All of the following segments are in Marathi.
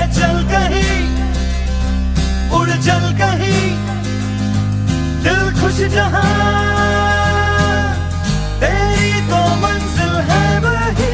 है चल कहीं, उड़ चल कहीं, दिल खुश जहां, तेरी तो मंजिल है वही।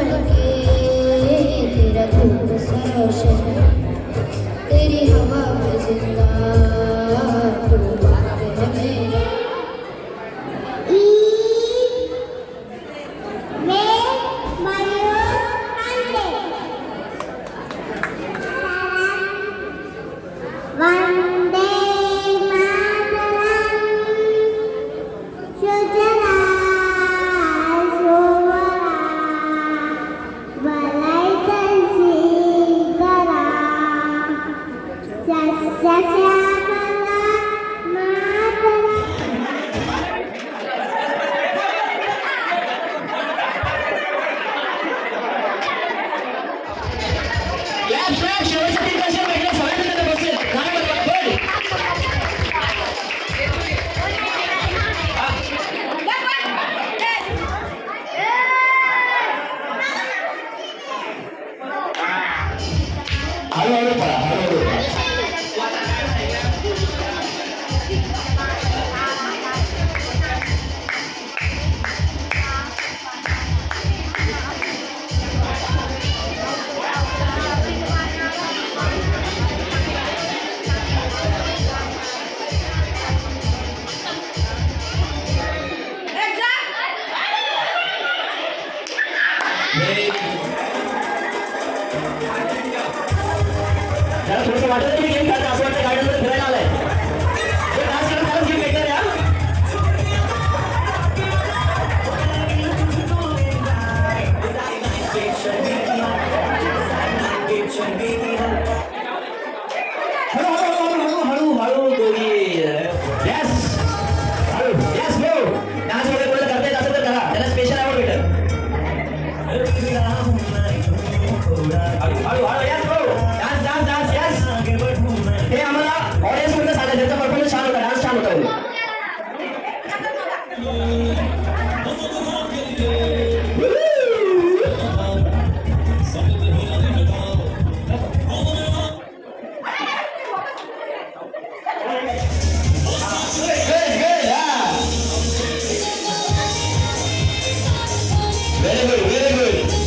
चमके तेरा धूप सा रोशन तेरी हवा में जिंदा तू बात है मेरा वंदे मातरम सुजला सुवला वलैतन सीकरा सस्या हळूहळू पळा हळूहळू पळा त्याला थोडंसं वाटत तुम्ही गेम खेळता असं वाटतं गार्डनमध्ये फिरायला आलाय डान्स करत त्यालाच गेम भेटणार या हळू हळू दोघी यस हळू यस गो डान्स वगैरे कोणाला करता येत असेल तर करा त्याला स्पेशल अवॉर्ड भेटेल हळू हळू yes go dance dance dance yes हे आम्हाला ऑडियन्स मध्ये सांगा त्यांचा परफॉर्मन्स छान होता डान्स छान होता Very good, very good.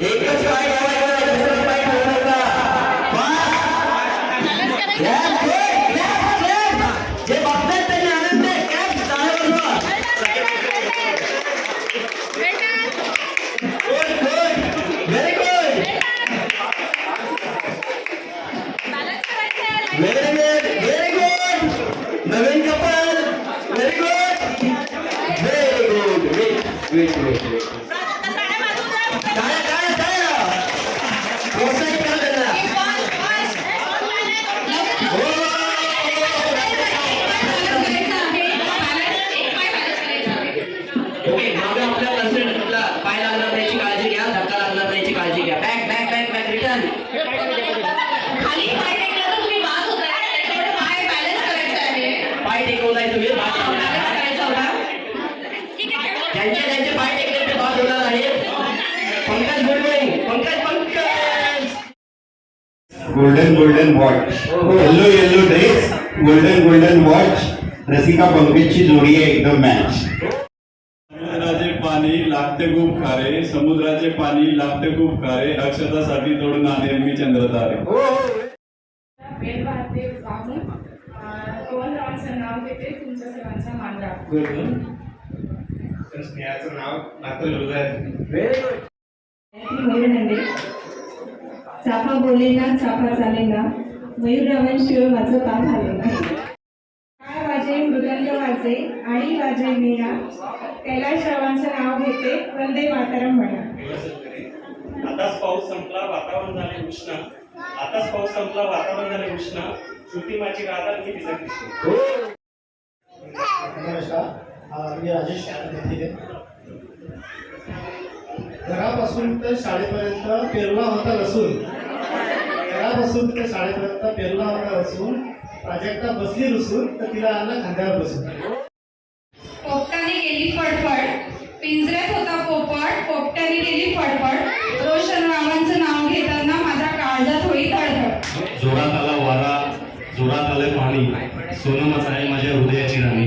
एकच पाय ठेवायचा दुसरा पाय ठेवायचा जे बघतात त्यांनी Anand very good very good very good नवीन couple very good very good wait wait wait प्रोत्साहित करा त्यांना ओके मागे आपल्या कंसर्टला पाय लागणार नाहीची काळजी घ्या धक्का लागणार नाहीची काळजी घ्या back back back back return खाली पाय टेकला तर तुम्ही बाद होताय त्याच्यामुळे पाय बॅलन्स करायचा आहे पाय टेकवलाय तुम्ही करायचा होता त्यांचे पाय टेकले ते बाद होणार आहेत Pankaj good morning Pankaj golden watch yellow yellow dress golden watch Rasika पंकजची जोडी आहे एकदम मॅच समुद्राचे पाणी लागते खूप खारे समुद्राचे पाणी लागते खूप खारे अक्षतासाठी तोडून आले मी चंद्रतारे वेळ वाहते वाहून दोन राऊंडचं नाव घेते तुमच्या सर्वांचा मान राखते स्नेहाचं नाव नातं हृदयात चाफा बोलेना चाफा चालेना मयूररावांशिवाय माझं काम झालेलं काय वाजे मृदंग वाजे आणि वाजे मीरा कैलाशरावांचं नाव घेते वंदे मातरम म्हणा आताच पाऊस संपला वातावरण झाले उष्ण आताच पाऊस संपला वातावरण झाले उष्ण श्रुती माझी राधा मी तिचा कृष्ण नमस्कार मी राजेश घेतले घरापासून तर शाळेपर्यंत पेरला होता लसूण घरात घरापासून ते शाळेपर्यंत पेरूला होता बसून प्राजक्ता बसली रुसून तर तिला आणलं खांद्यावर बसून. पोपटाने गेली फडफड, पिंजऱ्यात होता पोपट, पोपट्याने गेली फडफड, रोशन रावांचं नाव घेताना माझ्या काळजात होई धडधड. जोरात आला वारा, जोरात आले पाणी, सोनमच आहे माझ्या हृदयाची राणी.